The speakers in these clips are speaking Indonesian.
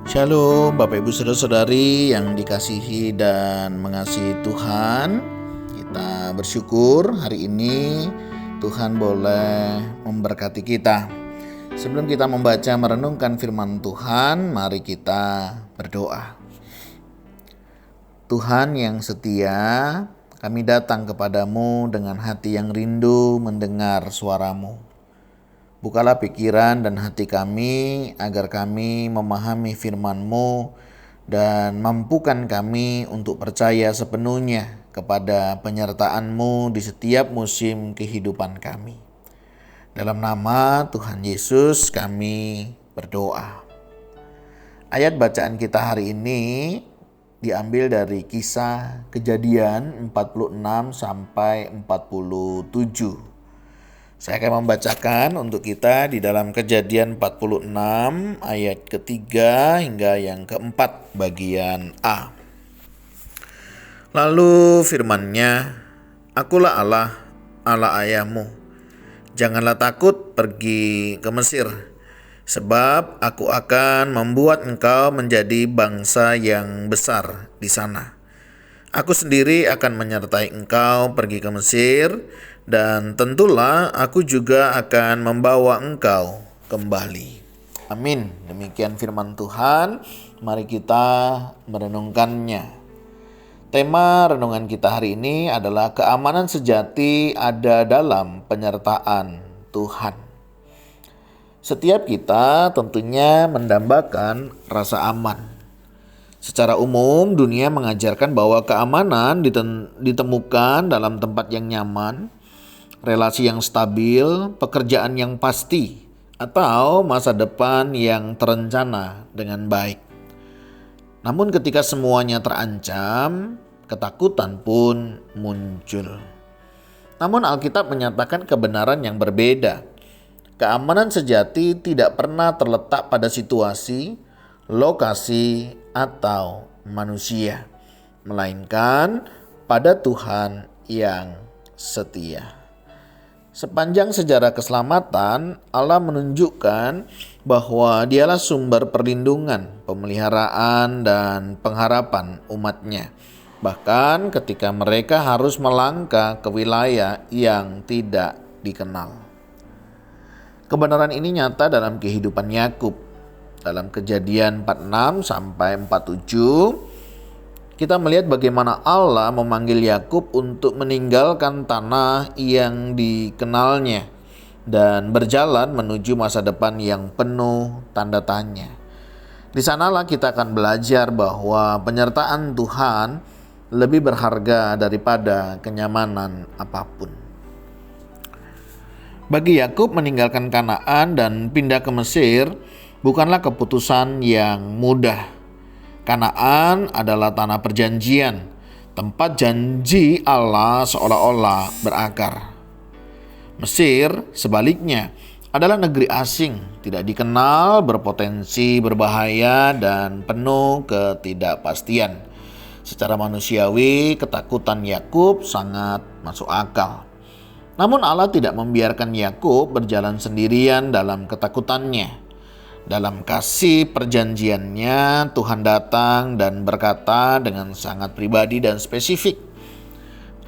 Shalom Bapak Ibu Saudara-saudari yang dikasihi dan mengasihi Tuhan. Kita bersyukur hari ini Tuhan boleh memberkati kita. Sebelum kita membaca merenungkan firman Tuhan, mari kita berdoa. Tuhan yang setia, kami datang kepadamu dengan hati yang rindu mendengar suara-Mu. Bukalah pikiran dan hati kami agar kami memahami firman-Mu dan mampukan kami untuk percaya sepenuhnya kepada penyertaan-Mu di setiap musim kehidupan kami. Dalam nama Tuhan Yesus kami berdoa. Ayat bacaan kita hari ini diambil dari Kisah Kejadian 46 sampai 47. Saya akan membacakan untuk kita di dalam Kejadian 46 ayat ketiga hingga yang keempat bagian A. Lalu firman-Nya, Akulah Allah, Allah ayahmu. Janganlah takut pergi ke Mesir, sebab aku akan membuat engkau menjadi bangsa yang besar di sana. Aku sendiri akan menyertai engkau pergi ke Mesir, dan tentulah aku juga akan membawa engkau kembali. Amin. Demikian firman Tuhan. Mari kita merenungkannya. Tema renungan kita hari ini adalah keamanan sejati ada dalam penyertaan Tuhan. Setiap kita tentunya mendambakan rasa aman. Secara umum, dunia mengajarkan bahwa keamanan ditemukan dalam tempat yang nyaman, relasi yang stabil, pekerjaan yang pasti, atau masa depan yang terencana dengan baik. Namun ketika semuanya terancam, ketakutan pun muncul. Namun Alkitab menyatakan kebenaran yang berbeda. Keamanan sejati tidak pernah terletak pada situasi, lokasi, atau manusia, melainkan pada Tuhan yang setia. Sepanjang sejarah keselamatan, Allah menunjukkan bahwa Dialah sumber perlindungan, pemeliharaan, dan pengharapan umat-Nya. Bahkan ketika mereka harus melangkah ke wilayah yang tidak dikenal. Kebenaran ini nyata dalam kehidupan Yakub. Dalam Kejadian 46 sampai 47, kita melihat bagaimana Allah memanggil Yakub untuk meninggalkan tanah yang dikenalnya dan berjalan menuju masa depan yang penuh tanda tanya. Di sanalah kita akan belajar bahwa penyertaan Tuhan lebih berharga daripada kenyamanan apapun. Bagi Yakub, meninggalkan Kanaan dan pindah ke Mesir bukanlah keputusan yang mudah. Kanaan adalah tanah perjanjian, tempat janji Allah seolah-olah berakar. Mesir, sebaliknya, adalah negeri asing, tidak dikenal, berpotensi berbahaya, dan penuh ketidakpastian. Secara manusiawi, ketakutan Yakub sangat masuk akal. Namun Allah tidak membiarkan Yakub berjalan sendirian dalam ketakutannya. Dalam kasih perjanjiannya, Tuhan datang dan berkata dengan sangat pribadi dan spesifik,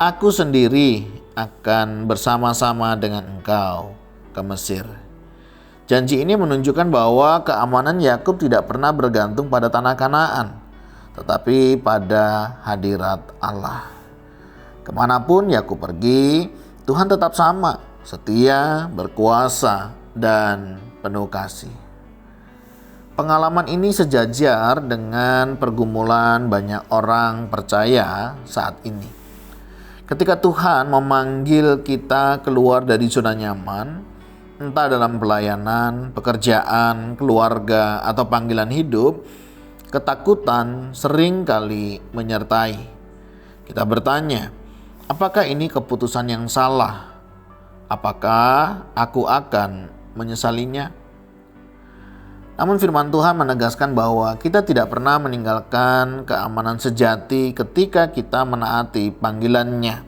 Aku sendiri akan bersama-sama dengan engkau ke Mesir. Janji ini menunjukkan bahwa keamanan Yakub tidak pernah bergantung pada tanah Kanaan, tetapi pada hadirat Allah. Kemanapun Yakub pergi, Tuhan tetap sama, setia, berkuasa, dan penuh kasih. Pengalaman ini sejajar dengan pergumulan banyak orang percaya saat ini. Ketika Tuhan memanggil kita keluar dari zona nyaman, entah dalam pelayanan, pekerjaan, keluarga, atau panggilan hidup, ketakutan sering kali menyertai. Kita bertanya, apakah ini keputusan yang salah? Apakah aku akan menyesalinya? Namun firman Tuhan menegaskan bahwa kita tidak pernah meninggalkan keamanan sejati ketika kita menaati panggilan-Nya.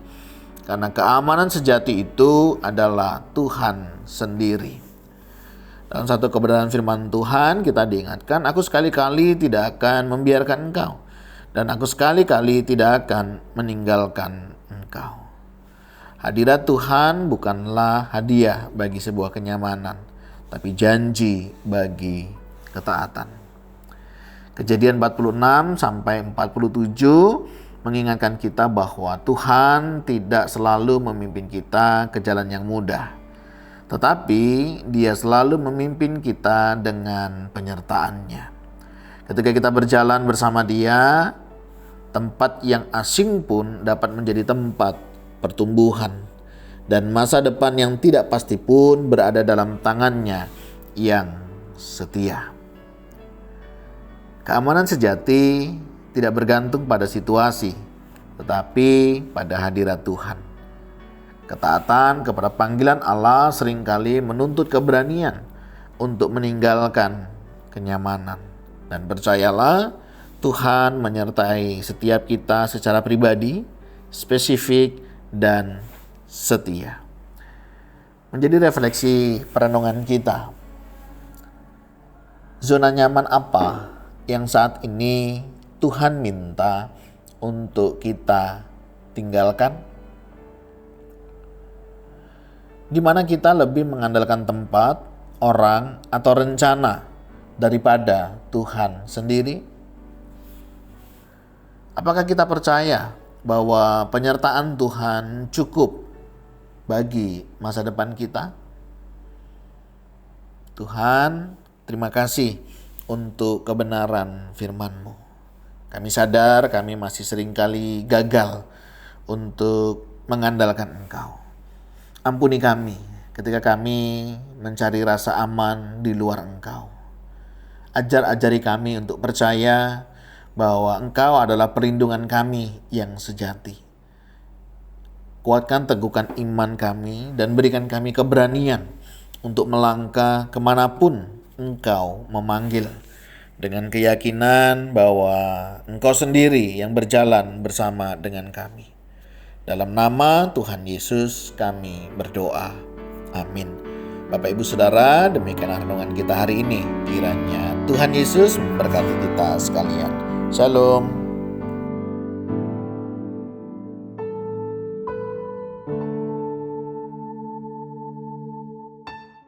Karena keamanan sejati itu adalah Tuhan sendiri. Dalam satu kebenaran firman Tuhan kita diingatkan, aku sekali-kali tidak akan membiarkan engkau, dan aku sekali-kali tidak akan meninggalkan engkau. Hadirat Tuhan bukanlah hadiah bagi sebuah kenyamanan, tapi janji bagi ketaatan. Kejadian 46 sampai 47 mengingatkan kita bahwa Tuhan tidak selalu memimpin kita ke jalan yang mudah, tetapi Dia selalu memimpin kita dengan penyertaan-Nya. Ketika kita berjalan bersama Dia, tempat yang asing pun dapat menjadi tempat pertumbuhan, dan masa depan yang tidak pasti pun berada dalam tangan-Nya yang setia. Keamanan sejati tidak bergantung pada situasi, tetapi pada hadirat Tuhan. Ketaatan kepada panggilan Allah seringkali menuntut keberanian untuk meninggalkan kenyamanan. Dan percayalah, Tuhan menyertai setiap kita secara pribadi, spesifik, dan setia. Menjadi refleksi perenungan kita. Zona nyaman apa yang saat ini Tuhan minta untuk kita tinggalkan? Di mana kita lebih mengandalkan tempat, orang, atau rencana daripada Tuhan sendiri? Apakah kita percaya bahwa penyertaan Tuhan cukup bagi masa depan kita? Tuhan, terima kasih untuk kebenaran firman-Mu. Kami sadar kami masih seringkali gagal untuk mengandalkan Engkau. Ampuni kami ketika kami mencari rasa aman di luar Engkau. Ajari kami untuk percaya bahwa Engkau adalah perlindungan kami yang sejati. Kuatkan teguhkan iman kami dan berikan kami keberanian untuk melangkah kemanapun Engkau memanggil, dengan keyakinan bahwa Engkau sendiri yang berjalan bersama dengan kami. Dalam nama Tuhan Yesus kami berdoa. Amin. Bapak Ibu Saudara, demikian renungan kita hari ini. Kiranya Tuhan Yesus memberkati kita sekalian. Shalom.